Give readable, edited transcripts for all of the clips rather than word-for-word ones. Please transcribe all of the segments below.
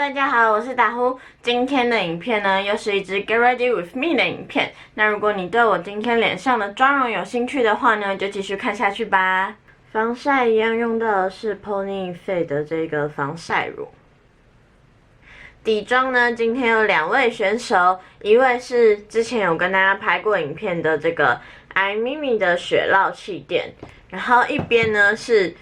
大家好，我是打呼。今天的影片呢，又是一支 Get Ready With Me 的影片。那如果你对我今天脸上的妆容有兴趣的话呢，就继续看下去吧。防晒一样用到的是 Pony Face 的这个防晒乳。底妆呢，今天有2位选手，一位是之前有跟大家拍过影片的这个 iMimi 的雪酪气垫，然后一边呢是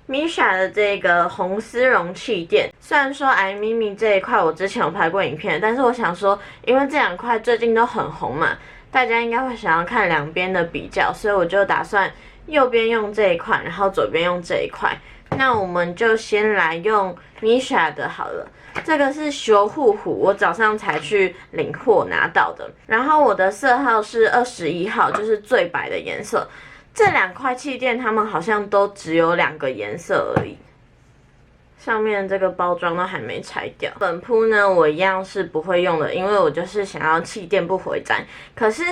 Misha 的这个红丝绒气垫。虽然说iMimi 这一块我之前有拍过影片，但是我想说，因为这2块最近都很红嘛，大家应该会想要看两边的比较，所以我就打算右边用这一块，然后左边用这一块。那我们就先来用 Misha 的好了。这个是修护虎，我早上才去领货拿到的。然后我的色号是21号，就是最白的颜色。这2块气垫，它们好像都只有2个颜色而已。上面这个包装都还没拆掉。粉扑呢，我一样是不会用的，因为我就是想要气垫不回粘。可是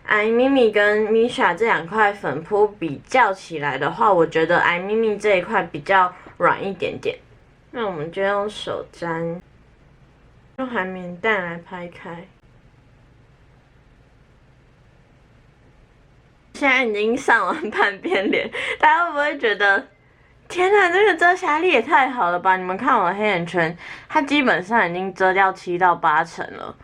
iMimi 跟 Misha 这2块粉扑比较起来的话，我觉得iMimi 这一块比较软一点点。那我们就用手沾，用海绵蛋来拍开。现在已经上完半边脸，大家会不会觉得，天哪，这个遮瑕力也太好了吧？你们看我的黑眼圈，它基本上已经遮掉7到8成了。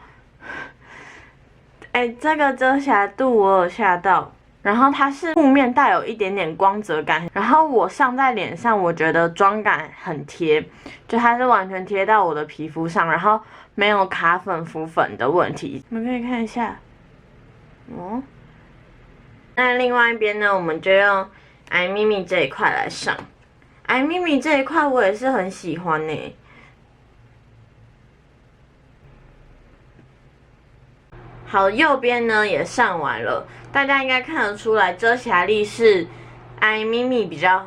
这个遮瑕度我有吓到。然后它是雾面带有一点点光泽感，然后我上在脸上，我觉得妆感很贴，就它是完全贴到我的皮肤上，然后没有卡粉浮粉的问题。你们可以看一下，那另外一边呢，我们就用iMimi 这一块来上。iMimi 这一块我也是很喜欢呢。好，右边呢也上完了，大家应该看得出来，遮瑕力是iMimi 比较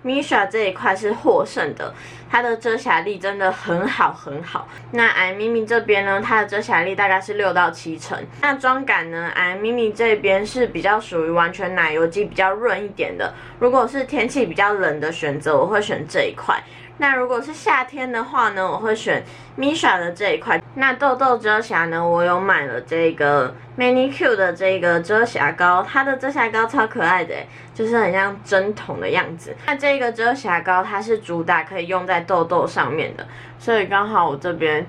，Misha 这一块是获胜的，它的遮瑕力真的很好很好。那iMimi 这边呢，它的遮瑕力大概是6到7成。那妆感呢，iMimi 这边是比较属于完全奶油肌，比较润一点的。如果是天气比较冷的选择，我会选这一块。那如果是夏天的话呢，我会选 Misha 的这一块。那痘痘遮瑕呢，我有买了这个 Manicure 的这个遮瑕膏，它的遮瑕膏超可爱的，就是很像针筒的样子。那这个遮瑕膏它是主打可以用在痘痘上面的，所以刚好我这边，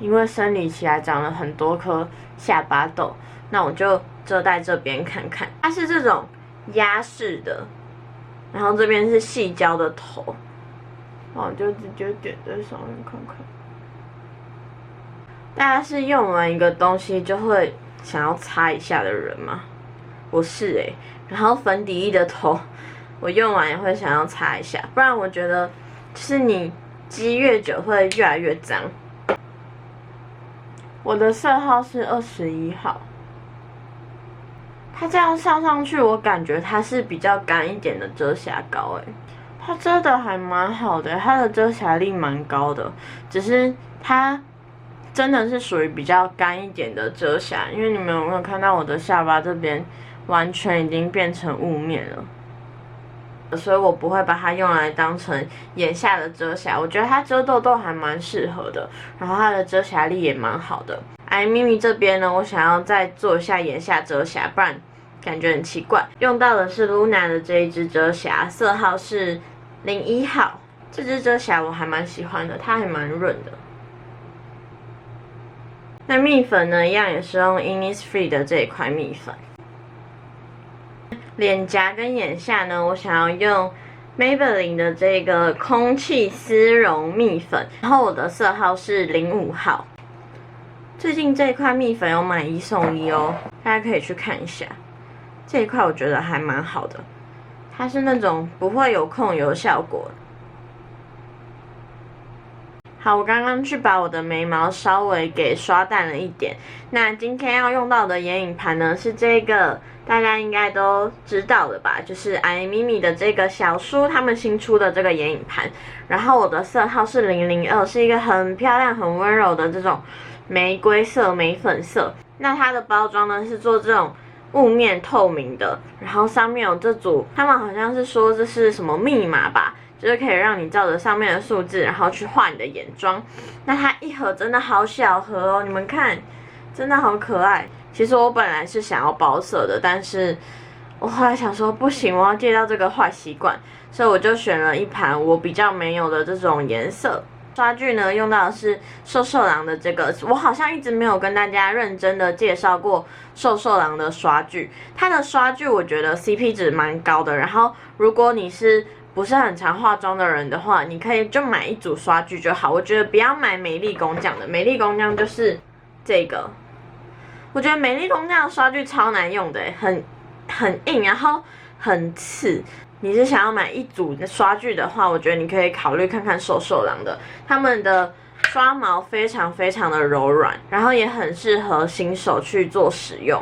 因为生理期来长了很多颗下巴痘，那我就遮在这边看看。它是这种压式的，然后这边是细胶的头。我就直接点在上面看看。大家是用完一个东西就会想要擦一下的人吗？我是然后粉底液的头，我用完也会想要擦一下，不然我觉得就是你积越久会越来越脏。我的色号是21号。它这样上去，我感觉它是比较干一点的遮瑕膏它遮的还蛮好的，它的遮瑕力蛮高的，只是它真的是属于比较干一点的遮瑕，因为你们有没有看到我的下巴这边完全已经变成雾面了，所以我不会把它用来当成眼下的遮瑕，我觉得它遮痘痘还蛮适合的，然后它的遮瑕力也蛮好的。iMimi 这边呢，我想要再做一下眼下遮瑕，不然感觉很奇怪。用到的是 Luna 的这一支遮瑕，色号是01号。这支遮瑕我还蛮喜欢的，它还蛮润的。那蜜粉呢，一样也是用 Innisfree 的这一块蜜粉。脸颊跟眼下呢，我想要用 Maybelline 的这个空气丝绒蜜粉，然后我的色号是05号。最近这一块蜜粉有买1送1哦，大家可以去看一下。这一块我觉得还蛮好的，它是那种不会有控油效果。好，我刚刚去把我的眉毛稍微给刷淡了一点。那今天要用到的眼影盘呢，是这个，大家应该都知道的吧，就是 iMimi 的这个小叔他们新出的这个眼影盘。然后我的色号是002，是一个很漂亮、很温柔的这种玫瑰色、玫粉色。那它的包装呢是做这种雾面透明的，然后上面有这组，他们好像是说这是什么密码吧，就是可以让你照着上面的数字，然后去画你的眼妆。那它一盒真的好小盒哦，你们看，真的好可爱。其实我本来是想要包色的，但是我后来想说不行，我要戒掉这个坏习惯，所以我就选了一盘我比较没有的这种颜色。刷具呢，用到的是瘦瘦郎的这个，我好像一直没有跟大家认真的介绍过瘦瘦郎的刷具。它的刷具我觉得 CP 值蛮高的，然后如果你是不是很常化妆的人的话，你可以就买一组刷具就好。我觉得不要买美丽工匠的，美丽工匠就是这个，我觉得美丽工匠的刷具超难用的，很硬，然后很刺。你是想要买一组的刷具的话，我觉得你可以考虑看看瘦瘦郎的，他们的刷毛非常非常的柔软，然后也很适合新手去做使用。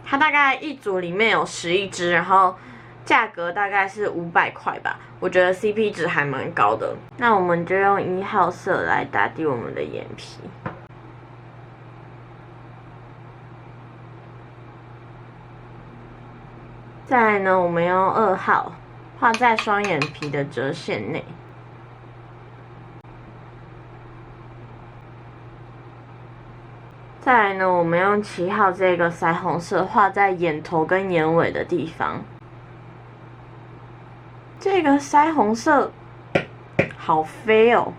它大概一组里面有11支，然后价格大概是500块吧，我觉得 CP 值还蛮高的。那我们就用1号色来打底我们的眼皮。再来呢，我们用2号画在双眼皮的折线内。再来呢，我们用7号这个腮红色画在眼头跟眼尾的地方。这个腮红色好飞哦，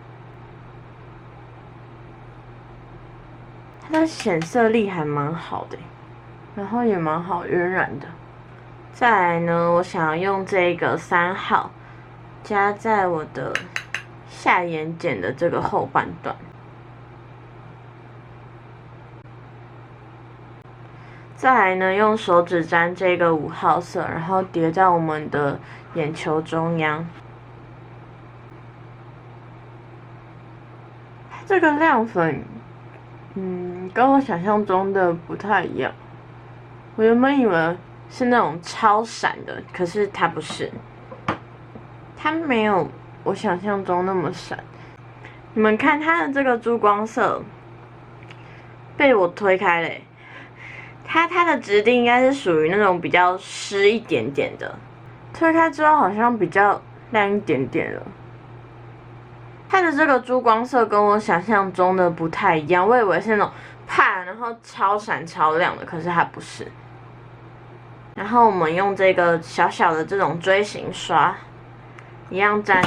它的显色力还蛮好的，然后也蛮好晕染的。再来呢，我想要用这个3号加在我的下眼睑的这个后半段。再来呢，用手指沾这个5号色，然后叠在我们的眼球中央。这个亮粉，跟我想象中的不太一样。我原本以为是那种超闪的，可是它不是，它没有我想象中那么闪。你们看它的这个珠光色被我推开了，它的质地应该是属于那种比较湿一点点的，推开之后好像比较亮一点点了。它的这个珠光色跟我想象中的不太一样，我以为是那种啪，然后超闪超亮的，可是它不是。然后我们用这个小小的这种锥形刷，一样沾，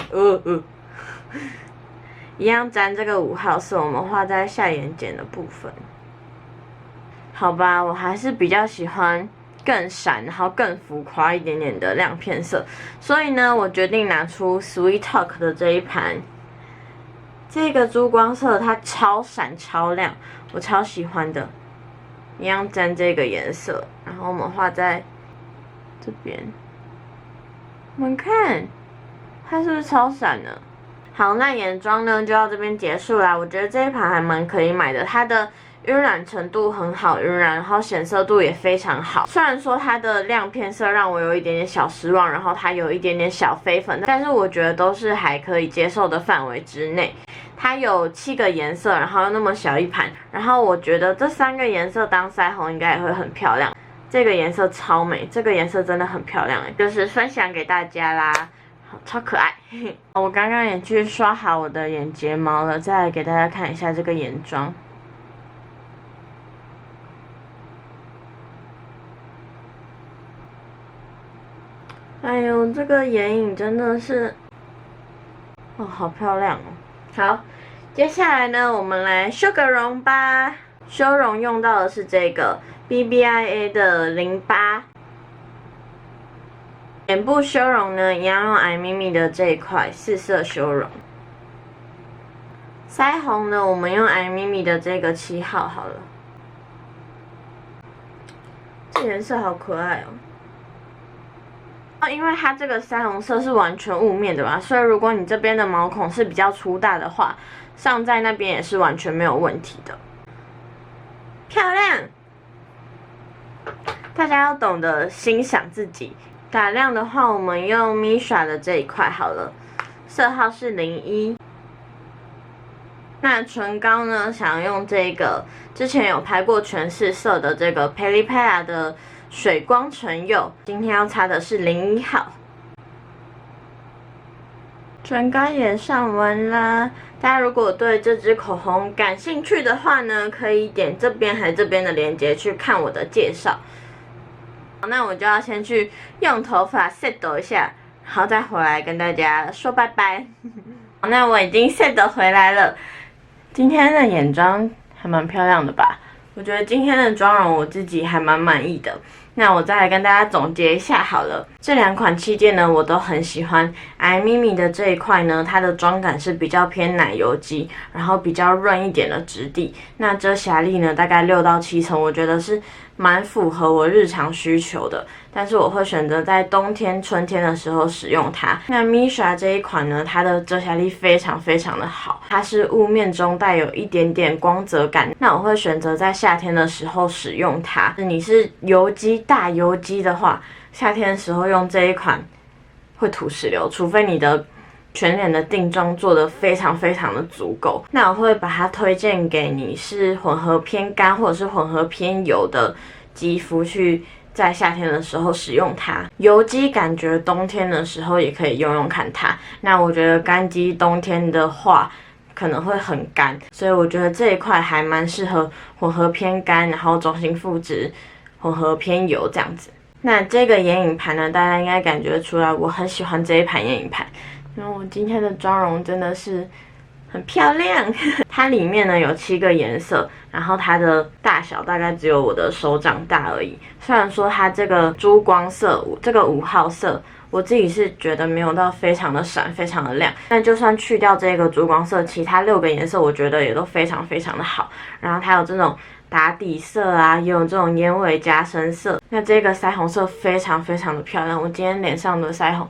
一样沾这个5号色，我们画在下眼睑的部分。好吧，我还是比较喜欢更闪，然后更浮夸一点点的亮片色，所以呢，我决定拿出 Sweet Talk 的这一盘。这个珠光色它超闪超亮，我超喜欢的。一样沾这个颜色，然后我们画在这边，你们看，它是不是超闪呢？好，那眼妆呢就到这边结束啦。我觉得这一盘还蛮可以买的，它的晕染程度很好晕染，然后显色度也非常好。虽然说它的亮片色让我有一点点小失望，然后它有一点点小飞粉，但是我觉得都是还可以接受的范围之内。它有7个颜色，然后又那么小一盘，然后我觉得这3个颜色当腮红应该也会很漂亮。这个颜色超美，这个颜色真的很漂亮，就是分享给大家啦，超可爱。我刚刚也去刷好我的眼睫毛了，再来给大家看一下这个眼妆。哎呦，这个眼影真的是，哦，好漂亮哦。好，接下来呢，我们来修个容吧。修容用到的是这个 BBIA 的08。眼部修容呢，一样用 iMimi 的这一块4色修容。腮红呢，我们用 iMimi 的这个7号好了。这颜色好可爱哦。因为它这个腮红色是完全雾面的嘛，所以如果你这边的毛孔是比较粗大的话，上在那边也是完全没有问题的。漂亮！大家要懂得欣赏自己。打亮的话，我们用 Misha 的这一块好了，色号是01。那唇膏呢，想用这个之前有拍过全4色的这个 Pelipella 的水光唇釉，今天要擦的是01号。唇膏也上完啦。大家如果对这支口红感兴趣的话呢，可以点这边还是这边的链接去看我的介绍。好，那我就要先去用头发 set 一下，然后再回来跟大家说拜拜。好，那我已经 set 回来了。今天的眼妆还蛮漂亮的吧？我觉得今天的妆容我自己还蛮满意的。那我再来跟大家总结一下好了，这两款气垫呢我都很喜欢。iMimi 的这一块呢，它的妆感是比较偏奶油肌，然后比较润一点的质地。那遮瑕力呢大概6到7层，我觉得是蛮符合我日常需求的。但是我会选择在冬天、春天的时候使用它。那 Missha 这一款呢，它的遮瑕力非常非常的好，它是雾面中带有一点点光泽感。那我会选择在夏天的时候使用它。你是油肌大油肌的话，夏天的时候用这一款会土石流，除非你的全脸的定妆做得非常非常的足够。那我会把它推荐给你是混合偏干或者是混合偏油的肌肤去。在夏天的时候使用它，油肌感觉冬天的时候也可以用用看它。那我觉得干肌冬天的话可能会很干，所以我觉得这一块还蛮适合混合偏干，然后中性肤质混合偏油这样子。那这个眼影盘呢，大家应该感觉出来我很喜欢这一盘眼影盘，因为我今天的妆容真的是很漂亮。它里面呢有7个颜色，然后它的大小大概只有我的手掌大而已。虽然说它这个珠光色，这个5号色，我自己是觉得没有到非常的闪，非常的亮。但就算去掉这个珠光色，其他6个颜色我觉得也都非常非常的好。然后它有这种打底色啊，也有这种眼尾加深色。那这个腮红色非常非常的漂亮，我今天脸上的腮红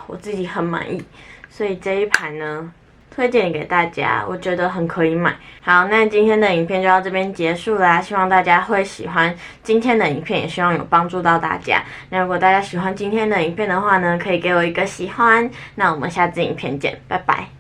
我自己很满意，所以这一盘呢推荐给大家，我觉得很可以买。好，那今天的影片就到这边结束啦，希望大家会喜欢今天的影片，也希望有帮助到大家。那如果大家喜欢今天的影片的话呢，可以给我一个喜欢。那我们下支影片见，拜拜。